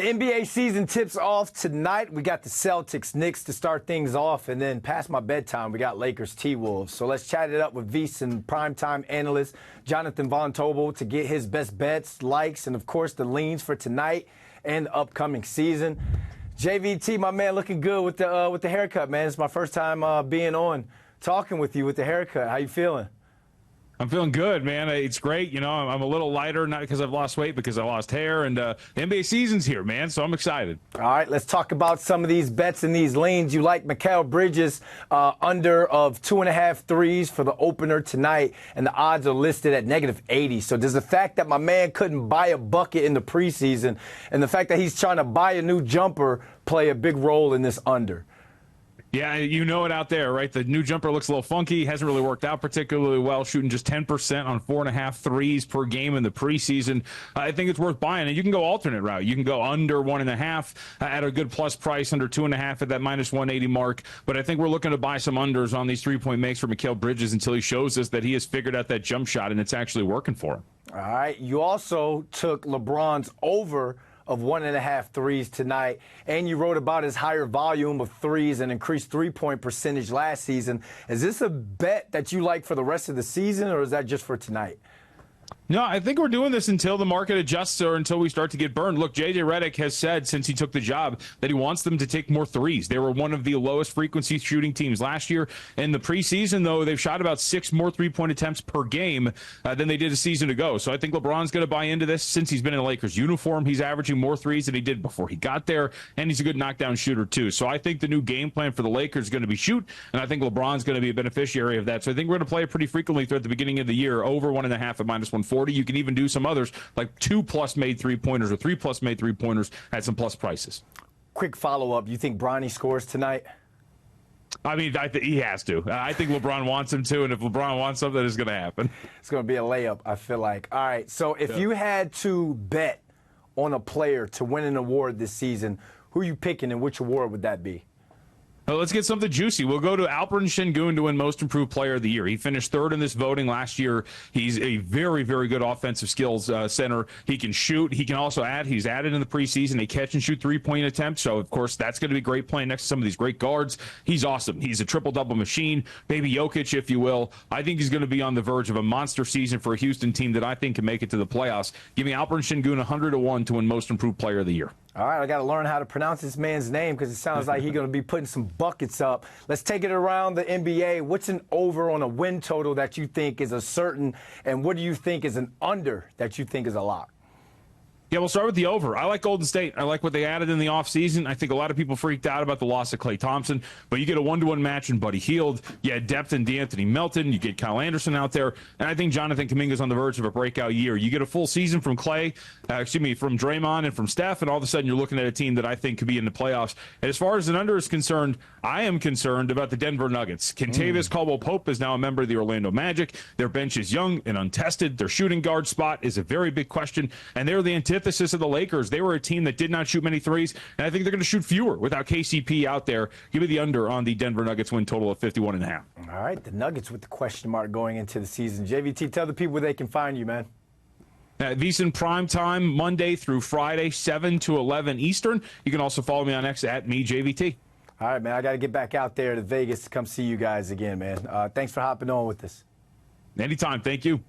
The NBA season tips off tonight. We got the Celtics, Knicks to start things off, and then past my bedtime, we got Lakers, T-Wolves. So let's chat it up with VSiN Prime-Time analyst Jonathan Von Tobel to get his best bets, likes, and of course the leans for tonight and the upcoming season. JVT, my man, looking good with the haircut, man. It's my first time being on, talking with you with the haircut. How you feeling? I'm feeling good, man. It's great. You know, I'm a little lighter, not because I've lost weight, because I lost hair, and the NBA season's here, man, so I'm excited. All right, let's talk about some of these bets and these leans. You like Mikal Bridges under of 2.5 threes for the opener tonight, and the odds are listed at -80. So does the fact that my man couldn't buy a bucket in the preseason and the fact that he's trying to buy a new jumper play a big role in this under? Yeah, you know it out there, right? The new jumper looks a little funky, hasn't really worked out particularly well, shooting just 10% on 4.5 threes per game in the preseason. I think it's worth buying, and you can go alternate route. You can go under 1.5 at a good plus price, under 2.5 at that -180 mark. But I think we're looking to buy some unders on these three-point makes for Mikal Bridges until he shows us that he has figured out that jump shot, and it's actually working for him. All right, you also took LeBron's over of 1.5 threes tonight, and you wrote about his higher volume of threes and increased three-point percentage last season. Is this a bet that you like for the rest of the season, or is that just for tonight? No, I think we're doing this until the market adjusts or until we start to get burned. Look, J.J. Redick has said since he took the job that he wants them to take more threes. They were one of the lowest frequency shooting teams last year. In the preseason, though, they've shot about 6 more three-point attempts per game than they did a season ago. So I think LeBron's going to buy into this. Since he's been in a Lakers uniform, he's averaging more threes than he did before he got there, and he's a good knockdown shooter, too. So I think the new game plan for the Lakers is going to be shoot, and I think LeBron's going to be a beneficiary of that. So I think we're going to play it pretty frequently throughout the beginning of the year, over 1.5 at -140. You can even do some others like 2+ made three-pointers or 3+ made three-pointers at some plus prices. Quick follow-up. You think Bronny scores tonight? I mean, he has to. I think LeBron wants him to, and if LeBron wants something, it's going to happen. It's going to be a layup, I feel like. All right, so if you had to bet on a player to win an award this season, who are you picking and which award would that be? Let's get something juicy. We'll go to Alperen Sengun to win Most Improved Player of the Year. He finished third in this voting last year. He's a very, very good offensive skills center. He can shoot. He can also he's added in the preseason a catch-and-shoot three-point attempt. So, of course, that's going to be great playing next to some of these great guards. He's awesome. He's a triple-double machine, baby Jokic, if you will. I think he's going to be on the verge of a monster season for a Houston team that I think can make it to the playoffs. Give me Alperen Sengun 100-1 to win Most Improved Player of the Year. All right, I got to learn how to pronounce this man's name because it sounds like he's going to be putting some buckets up. Let's take it around the NBA. What's an over on a win total that you think is a certain, and what do you think is an under that you think is a lock? Yeah, we'll start with the over. I like Golden State. I like what they added in the offseason. I think a lot of people freaked out about the loss of Klay Thompson, but you get a 1-to-1 match in Buddy Hield. You had depth in DeAnthony Melton. You get Kyle Anderson out there, and I think Jonathan Kuminga's on the verge of a breakout year. You get a full season from from Draymond and from Steph, and all of a sudden you're looking at a team that I think could be in the playoffs. And as far as an under is concerned, I am concerned about the Denver Nuggets. Kentavious Caldwell-Pope is now a member of the Orlando Magic. Their bench is young and untested. Their shooting guard spot is a very big question, and they're the antithesis of the Lakers. They were a team that did not shoot many threes, and I think they're going to shoot fewer without KCP out there. Give me the under on the Denver Nuggets win total of 51.5. All right, the Nuggets with the question mark going into the season. JVT, tell the people where they can find you, man. VSiN Prime-Time, Monday through Friday, 7 to 11 Eastern. You can also follow me on X at MeJVT. All right, man, I got to get back out there to Vegas to come see you guys again, man. Thanks for hopping on with us. Anytime. Thank you.